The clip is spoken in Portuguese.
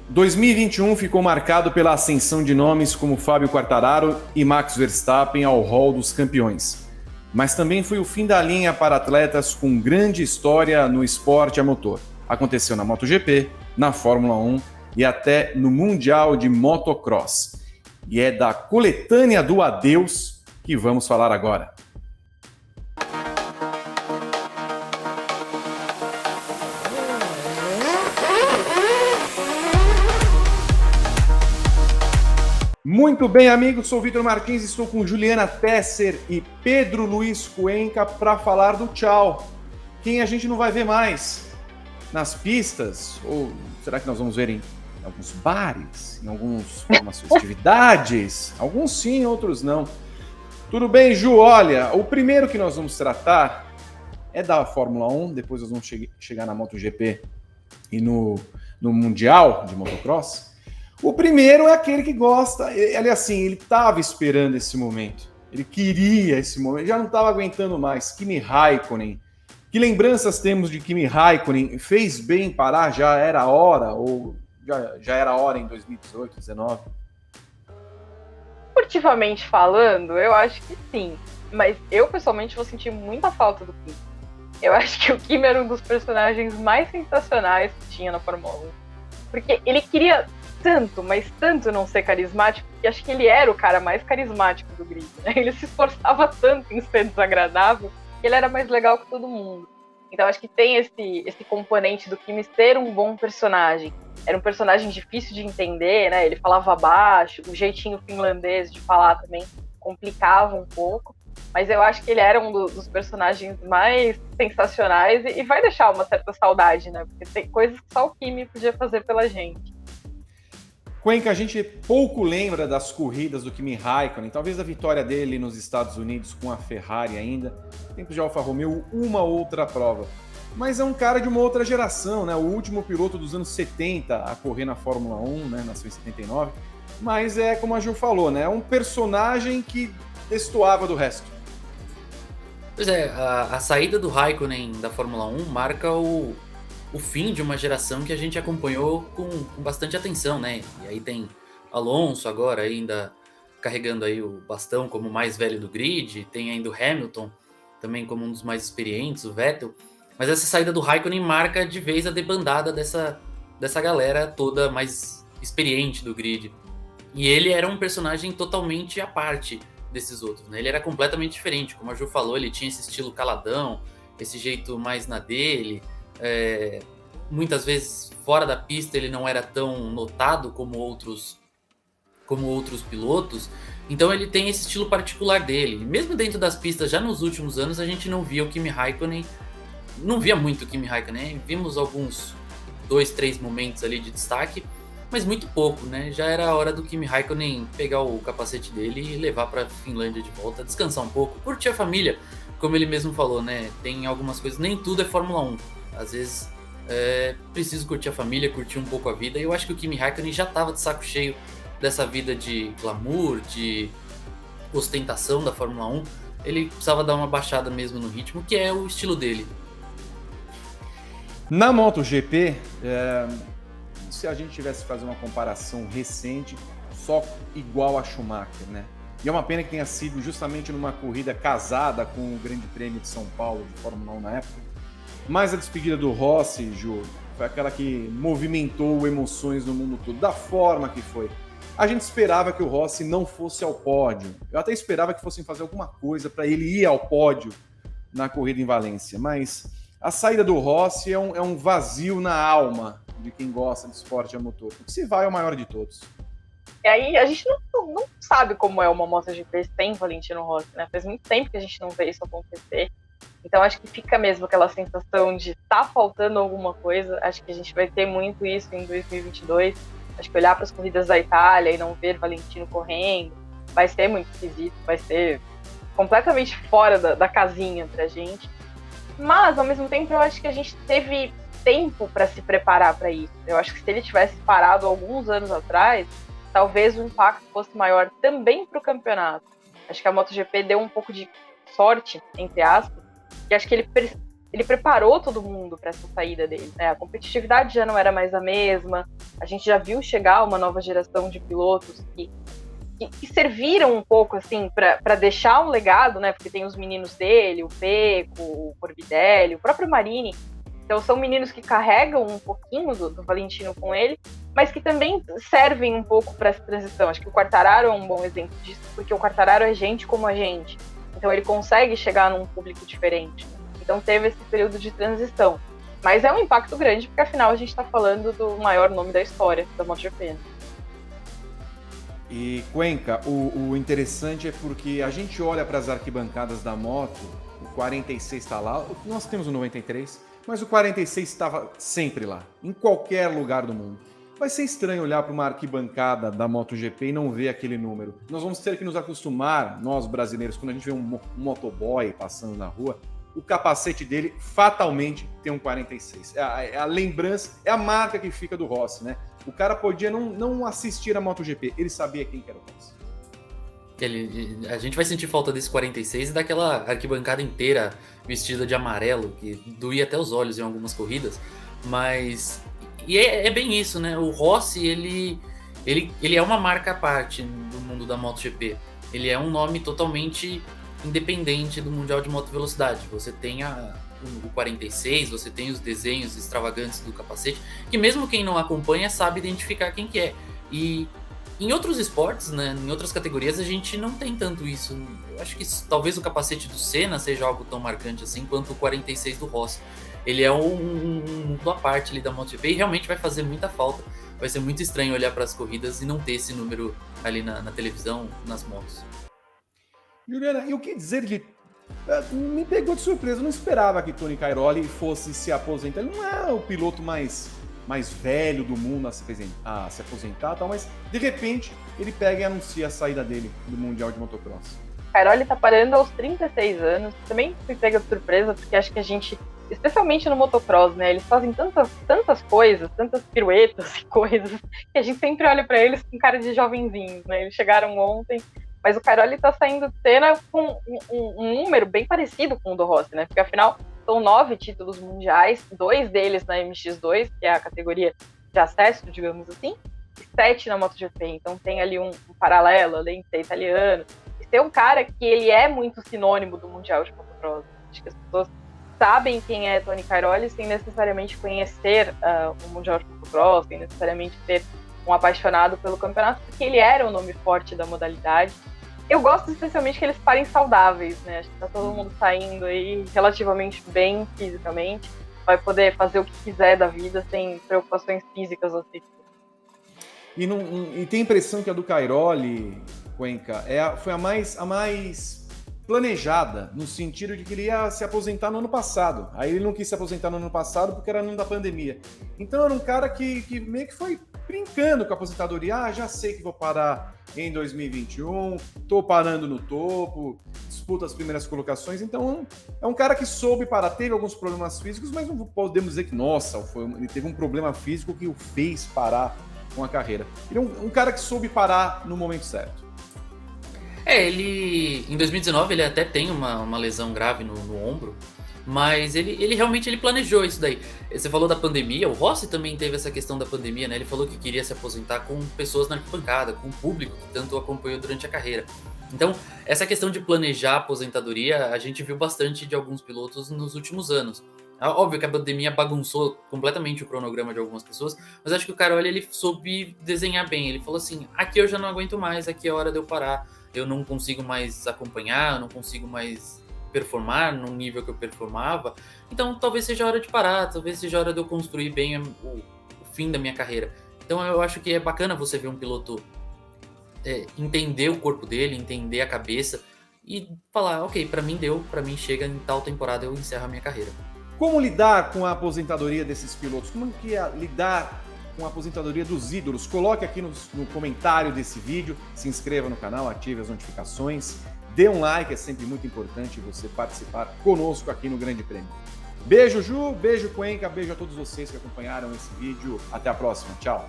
2021 ficou marcado pela ascensão de nomes como Fábio Quartararo e Max Verstappen ao hall dos campeões. Mas também foi o fim da linha para atletas com grande história no esporte a motor. Aconteceu na MotoGP, na Fórmula 1 e até no Mundial de Motocross. E é da coletânea do adeus que vamos falar agora. Muito bem, amigos, sou Vitor Martins, estou com Juliana Tesser e Pedro Luiz Cuenca para falar do tchau. Quem a gente não vai ver mais nas pistas? Ou será que nós vamos ver em alguns bares, em algumas festividades? Alguns sim, outros não. Tudo bem, Ju? Olha, o primeiro que nós vamos tratar é da Fórmula 1, depois nós vamos chegar na MotoGP e no Mundial de Motocross. O primeiro é aquele que gosta, ele assim, ele estava esperando esse momento, ele queria esse momento, já não estava aguentando mais. Kimi Raikkonen, que lembranças temos de Kimi Raikkonen? Fez bem parar, já era a hora, ou já era a hora em 2018, 2019? Esportivamente falando, eu acho que sim, mas eu pessoalmente vou sentir muita falta do Kimi. Eu acho que o Kimi era um dos personagens mais sensacionais que tinha na Fórmula 1, porque ele queria tanto, mas tanto não ser carismático, que acho que ele era o cara mais carismático do grid, né? Ele se esforçava tanto em ser desagradável, que ele era mais legal que todo mundo. Então acho que tem esse componente do Kimi ser um bom personagem. Era um personagem difícil de entender, né? Ele falava baixo, o jeitinho finlandês de falar também complicava um pouco, mas eu acho que ele era um dos personagens mais sensacionais e vai deixar uma certa saudade, né? Porque tem coisas que só o Kimi podia fazer pela gente. Cuenca, a gente pouco lembra das corridas do Kimi Raikkonen, talvez da vitória dele nos Estados Unidos com a Ferrari ainda, tempos de Alfa Romeo, uma outra prova. Mas é um cara de uma outra geração, né? O último piloto dos anos 70 a correr na Fórmula 1, né? Nasceu em 79. Mas é como a Ju falou, né? É um personagem que destoava do resto. Pois é, a saída do Raikkonen da Fórmula 1 marca o fim de uma geração que a gente acompanhou com bastante atenção, né? E aí tem Alonso agora ainda carregando aí o bastão como o mais velho do grid, tem ainda o Hamilton também como um dos mais experientes, o Vettel. Mas essa saída do Raikkonen marca de vez a debandada dessa galera toda mais experiente do grid. E ele era um personagem totalmente à parte desses outros, né? Ele era completamente diferente, como a Ju falou, ele tinha esse estilo caladão, esse jeito mais na dele. Muitas vezes fora da pista ele não era tão notado como outros pilotos, então ele tem esse estilo particular dele. Mesmo dentro das pistas, já nos últimos anos a gente não via o Kimi Raikkonen, não via muito o Kimi Raikkonen, vimos alguns 2-3 momentos ali de destaque, mas muito pouco, né? Já era a hora do Kimi Raikkonen pegar o capacete dele e levar para Finlândia de volta, descansar um pouco, curtir a família, como ele mesmo falou, né? Tem algumas coisas, nem tudo é Fórmula 1. Às vezes preciso curtir a família, curtir um pouco a vida. E eu acho que o Kimi Raikkonen já estava de saco cheio dessa vida de glamour, de ostentação da Fórmula 1. Ele precisava dar uma baixada mesmo no ritmo, que é o estilo dele. Na MotoGP, se a gente tivesse que fazer uma comparação recente, só igual a Schumacher, né? E é uma pena que tenha sido justamente numa corrida casada com o Grande Prêmio de São Paulo de Fórmula 1 na época. Mas a despedida do Rossi, Ju, foi aquela que movimentou emoções no mundo todo, da forma que foi. A gente esperava que o Rossi não fosse ao pódio. Eu até esperava que fossem fazer alguma coisa para ele ir ao pódio na corrida em Valência. Mas a saída do Rossi é um vazio na alma de quem gosta de esporte a motor. Porque se vai é o maior de todos. E aí a gente não sabe como é uma MotoGP sem Valentino Rossi, né? Faz muito tempo que a gente não vê isso acontecer. Então acho que fica mesmo aquela sensação de tá faltando alguma coisa. Acho que a gente vai ter muito isso em 2022. Acho que olhar para as corridas da Itália e não ver Valentino correndo vai ser muito esquisito, vai ser completamente fora da casinha pra gente. Mas, ao mesmo tempo, eu acho que a gente teve tempo para se preparar para isso. Eu acho que se ele tivesse parado alguns anos atrás, talvez o impacto fosse maior também para o campeonato. Acho que a MotoGP deu um pouco de sorte, entre aspas, e acho que ele preparou todo mundo para essa saída dele, né? A competitividade já não era mais a mesma, A gente já viu chegar uma nova geração de pilotos que serviram um pouco, assim, para deixar um legado, né? Porque tem os meninos dele, o Pecco, o Morbidelli, o próprio Marini. Então são meninos que carregam um pouquinho do Valentino com ele, mas que também servem um pouco para essa transição. Acho que o Quartararo é um bom exemplo disso, porque o Quartararo é gente como a gente. Então ele consegue chegar num público diferente. Então teve esse período de transição. Mas é um impacto grande, porque afinal a gente está falando do maior nome da história da MotoGP. E, Cuenca, o interessante é porque a gente olha para as arquibancadas da moto, o 46 está lá, nós temos o 93, mas o 46 estava sempre lá, em qualquer lugar do mundo. Vai ser estranho olhar para uma arquibancada da MotoGP e não ver aquele número. Nós vamos ter que nos acostumar, nós brasileiros, quando a gente vê um motoboy passando na rua, o capacete dele fatalmente tem um 46. É a lembrança, é a marca que fica do Rossi, né? O cara podia não assistir a MotoGP, ele sabia quem que era o Rossi. A gente vai sentir falta desse 46 e daquela arquibancada inteira vestida de amarelo, que doía até os olhos em algumas corridas, mas... E é bem isso, né? O Rossi, ele é uma marca à parte do mundo da MotoGP. Ele é um nome totalmente independente do Mundial de Moto Velocidade. Você tem o 46, você tem os desenhos extravagantes do capacete, que mesmo quem não acompanha sabe identificar quem que é. E em outros esportes, né, em outras categorias, a gente não tem tanto isso. Eu acho que talvez o capacete do Senna seja algo tão marcante assim quanto o 46 do Rossi. Ele é um mundo à parte ali da MotoGP e realmente vai fazer muita falta. Vai ser muito estranho olhar para as corridas e não ter esse número ali na televisão, nas motos. Juliana, e o que dizer de... Me pegou de surpresa, eu não esperava que Tony Cairoli fosse se aposentar. Ele não é o piloto mais velho do mundo a se aposentar, tal, mas de repente ele pega e anuncia a saída dele do Mundial de Motocross. Cairoli tá parando aos 36 anos, também fui pega de surpresa, porque acho que a gente, especialmente no motocross, né, eles fazem tantas coisas, tantas piruetas e coisas, que a gente sempre olha para eles com cara de jovenzinhos, né, eles chegaram ontem, mas o Cairoli tá saindo de cena com um número bem parecido com o do Rossi, né, porque afinal são 9 títulos mundiais, 2 deles na MX2, que é a categoria de acesso, digamos assim, e 7 na MotoGP, então tem ali um paralelo, além de ser italiano, e ser um cara que ele é muito sinônimo do Mundial de Motocross. Acho que as pessoas sabem quem é Tony Cairoli sem necessariamente conhecer o Mundial de Motocross, sem necessariamente ser um apaixonado pelo campeonato, porque ele era o nome forte da modalidade. Eu gosto especialmente que eles parem saudáveis, né? Acho que tá todo mundo saindo aí relativamente bem fisicamente, vai poder fazer o que quiser da vida sem preocupações físicas ou psíquicas. E tem a impressão que a do Cairoli, Cuenca, foi a mais planejada, no sentido de que ele ia se aposentar no ano passado. Aí ele não quis se aposentar no ano passado porque era no ano da pandemia. Então era um cara que meio que foi brincando com a aposentadoria. Já sei que vou parar em 2021, tô parando no topo, disputa as primeiras colocações. Então é um cara que soube parar, teve alguns problemas físicos, mas não podemos dizer que, nossa, ele teve um problema físico que o fez parar com a carreira. Ele é um cara que soube parar no momento certo. Ele em 2019 ele até tem uma lesão grave no ombro, mas ele realmente planejou isso daí. Você falou da pandemia, o Rossi também teve essa questão da pandemia, né? Ele falou que queria se aposentar com pessoas na arquibancada, com o público que tanto o acompanhou durante a carreira. Então, essa questão de planejar a aposentadoria, a gente viu bastante de alguns pilotos nos últimos anos. Óbvio que a pandemia bagunçou completamente o cronograma de algumas pessoas, mas acho que o Cairoli ele soube desenhar bem. Ele falou assim, aqui eu já não aguento mais, aqui é hora de eu parar. Eu não consigo mais acompanhar, eu não consigo mais performar no nível que eu performava. Então talvez seja a hora de parar, talvez seja a hora de eu construir bem o fim da minha carreira. Então eu acho que é bacana você ver um piloto entender o corpo dele, entender a cabeça e falar, ok, pra mim deu, pra mim chega, em tal temporada eu encerro a minha carreira. Como lidar com a aposentadoria desses pilotos? Como que é lidar com a aposentadoria dos ídolos? Coloque aqui no comentário desse vídeo, se inscreva no canal, ative as notificações, dê um like, é sempre muito importante você participar conosco aqui no Grande Prêmio. Beijo, Ju, beijo, Cuenca, beijo a todos vocês que acompanharam esse vídeo. Até a próxima, tchau!